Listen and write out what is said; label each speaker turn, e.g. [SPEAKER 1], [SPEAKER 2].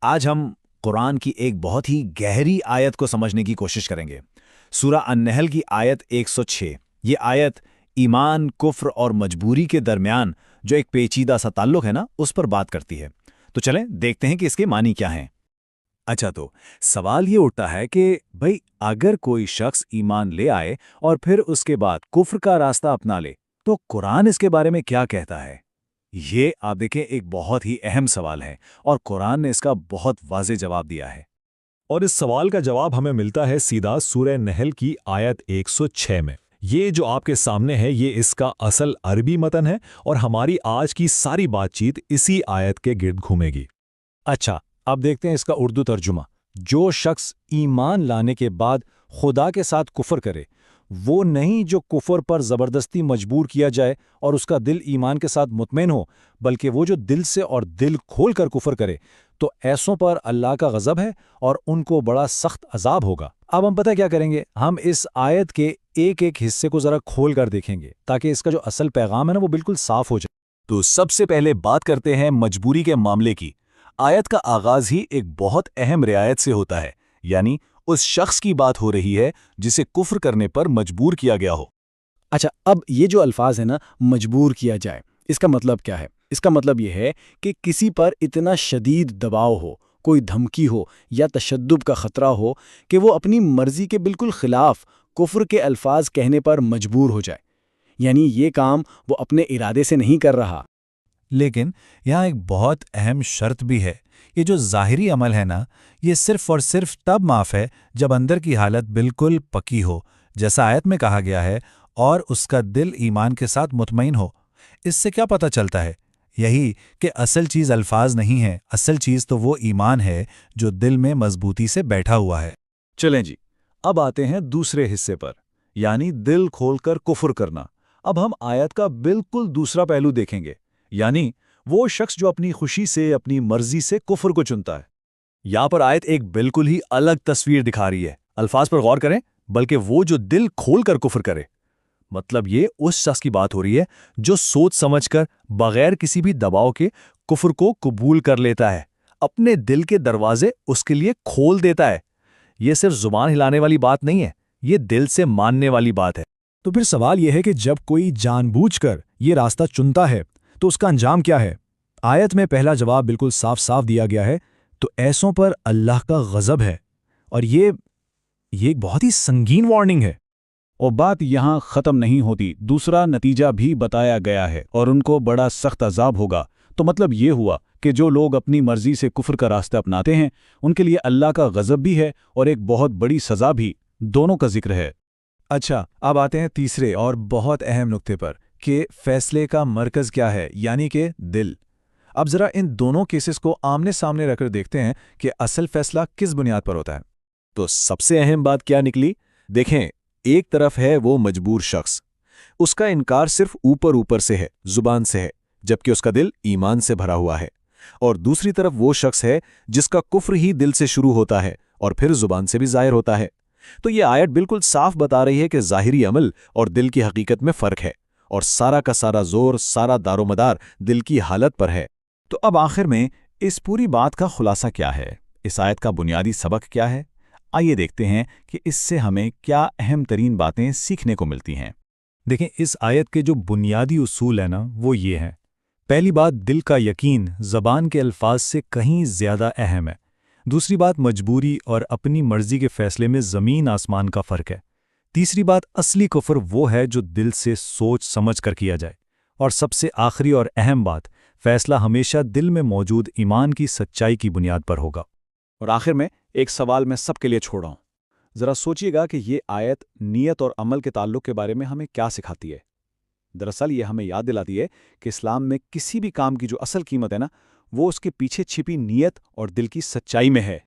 [SPEAKER 1] آج ہم قرآن کی ایک بہت ہی گہری آیت کو سمجھنے کی کوشش کریں گے۔ سورہ النحل کی آیت 106۔ یہ آیت ایمان، کفر اور مجبوری کے درمیان جو ایک پیچیدہ سا تعلق ہے نا، اس پر بات کرتی ہے۔ تو چلیں دیکھتے ہیں کہ اس کے معنی کیا ہیں۔ اچھا، تو سوال یہ اٹھتا ہے کہ بھئی اگر کوئی شخص ایمان لے آئے اور پھر اس کے بعد کفر کا راستہ اپنا لے تو قرآن اس کے بارے میں کیا کہتا ہے؟ یہ آپ دیکھیں ایک بہت ہی اہم سوال ہے اور قرآن نے اس کا بہت واضح جواب دیا ہے۔
[SPEAKER 2] اور اس سوال کا جواب ہمیں ملتا ہے سیدھا سورہ نحل کی آیت 106 میں۔ یہ جو آپ کے سامنے ہے یہ اس کا اصل عربی متن ہے اور ہماری آج کی ساری بات چیت اسی آیت کے گرد گھومے گی۔
[SPEAKER 3] اچھا، اب دیکھتے ہیں اس کا اردو ترجمہ۔ جو شخص ایمان لانے کے بعد خدا کے ساتھ کفر کرے، وہ نہیں جو کفر پر زبردستی مجبور کیا جائے اور اس کا دل ایمان کے ساتھ مطمئن ہو، بلکہ وہ جو دل سے اور دل کھول کر کفر کرے، تو ایسوں پر اللہ کا غضب ہے اور ان کو بڑا سخت عذاب ہوگا۔ اب ہم پتہ کیا کریں گے، ہم اس آیت کے ایک ایک حصے کو ذرا کھول کر دیکھیں گے تاکہ اس کا جو اصل پیغام ہے نا وہ بالکل صاف ہو جائے۔
[SPEAKER 1] تو سب سے پہلے بات کرتے ہیں مجبوری کے معاملے کی۔ آیت کا آغاز ہی ایک بہت اہم رعایت سے ہوتا ہے، یعنی اس شخص کی بات ہو رہی ہے جسے کفر کرنے پر مجبور کیا گیا ہو۔
[SPEAKER 3] اچھا، اب یہ جو الفاظ ہے نا، مجبور کیا جائے، اس کا مطلب کیا ہے؟ اس کا مطلب یہ ہے کہ کسی پر اتنا شدید دباؤ ہو، کوئی دھمکی ہو یا تشدد کا خطرہ ہو کہ وہ اپنی مرضی کے بالکل خلاف کفر کے الفاظ کہنے پر مجبور ہو جائے۔ یعنی یہ کام وہ اپنے ارادے سے نہیں کر رہا۔
[SPEAKER 4] لیکن یہاں ایک بہت اہم شرط بھی ہے۔ یہ جو ظاہری عمل ہے نا، یہ صرف اور صرف تب معاف ہے جب اندر کی حالت بالکل پکی ہو، جیسا آیت میں کہا گیا ہے، اور اس کا دل ایمان کے ساتھ مطمئن ہو۔ اس سے کیا پتہ چلتا ہے؟ یہی کہ اصل چیز الفاظ نہیں ہے، اصل چیز تو وہ ایمان ہے جو دل میں مضبوطی سے بیٹھا ہوا ہے۔
[SPEAKER 1] چلیں جی، اب آتے ہیں دوسرے حصے پر، یعنی دل کھول کر کفر کرنا۔ اب ہم آیت کا بالکل دوسرا پہلو دیکھیں گے، یعنی وہ شخص جو اپنی خوشی سے، اپنی مرضی سے کفر کو چنتا ہے۔ یہاں پر آیت ایک بالکل ہی الگ تصویر دکھا رہی ہے۔ الفاظ پر غور کریں، بلکہ وہ جو دل کھول کر کفر کرے۔ مطلب یہ اس شخص کی بات ہو رہی ہے جو سوچ سمجھ کر بغیر کسی بھی دباؤ کے کفر کو قبول کر لیتا ہے، اپنے دل کے دروازے اس کے لیے کھول دیتا ہے۔ یہ صرف زبان ہلانے والی بات نہیں ہے، یہ دل سے ماننے والی بات ہے۔
[SPEAKER 2] تو پھر سوال یہ ہے کہ جب کوئی جان بوجھ کر یہ راستہ چنتا ہے تو اس کا انجام کیا ہے؟ آیت میں پہلا جواب بالکل صاف صاف دیا گیا ہے، تو ایسوں پر اللہ کا غضب ہے، اور یہ ایک بہت ہی سنگین وارننگ ہے۔
[SPEAKER 5] اور بات یہاں ختم نہیں ہوتی، دوسرا نتیجہ بھی بتایا گیا ہے، اور ان کو بڑا سخت عذاب ہوگا۔ تو مطلب یہ ہوا کہ جو لوگ اپنی مرضی سے کفر کا راستہ اپناتے ہیں، ان کے لیے اللہ کا غضب بھی ہے اور ایک بہت بڑی سزا بھی، دونوں کا ذکر ہے۔
[SPEAKER 4] اچھا، اب آتے ہیں تیسرے اور بہت اہم نقطے پر کہ فیصلے کا مرکز کیا ہے، یعنی کہ دل۔ اب ذرا ان دونوں کیسز کو آمنے سامنے رکھ کر دیکھتے ہیں کہ اصل فیصلہ کس بنیاد پر ہوتا ہے۔
[SPEAKER 1] تو سب سے اہم بات کیا نکلی؟ دیکھیں، ایک طرف ہے وہ مجبور شخص، اس کا انکار صرف اوپر سے ہے، زبان سے ہے، جبکہ اس کا دل ایمان سے بھرا ہوا ہے۔ اور دوسری طرف وہ شخص ہے جس کا کفر ہی دل سے شروع ہوتا ہے اور پھر زبان سے بھی ظاہر ہوتا ہے۔ تو یہ آیت بالکل صاف بتا رہی ہے کہ ظاہری عمل اور دل کی حقیقت میں فرق ہے، اور سارا کا سارا زور، سارا دار و مدار دل کی حالت پر ہے۔ تو اب آخر میں اس پوری بات کا خلاصہ کیا ہے؟ اس آیت کا بنیادی سبق کیا ہے؟ آئیے دیکھتے ہیں کہ اس سے ہمیں کیا اہم ترین باتیں سیکھنے کو ملتی ہیں۔
[SPEAKER 4] دیکھیں، اس آیت کے جو بنیادی اصول ہیں نا، وہ یہ ہیں۔ پہلی بات، دل کا یقین زبان کے الفاظ سے کہیں زیادہ اہم ہے۔ دوسری بات، مجبوری اور اپنی مرضی کے فیصلے میں زمین آسمان کا فرق ہے۔ تیسری بات، اصلی کفر وہ ہے جو دل سے سوچ سمجھ کر کیا جائے۔ اور سب سے آخری اور اہم بات، فیصلہ ہمیشہ دل میں موجود ایمان کی سچائی کی بنیاد پر ہوگا۔
[SPEAKER 5] اور آخر میں ایک سوال میں سب کے لیے چھوڑا ہوں، ذرا سوچئے گا کہ یہ آیت نیت اور عمل کے تعلق کے بارے میں ہمیں کیا سکھاتی ہے۔ دراصل یہ ہمیں یاد دلاتی ہے کہ اسلام میں کسی بھی کام کی جو اصل قیمت ہے نا، وہ اس کے پیچھے چھپی نیت اور دل کی سچائی میں ہے۔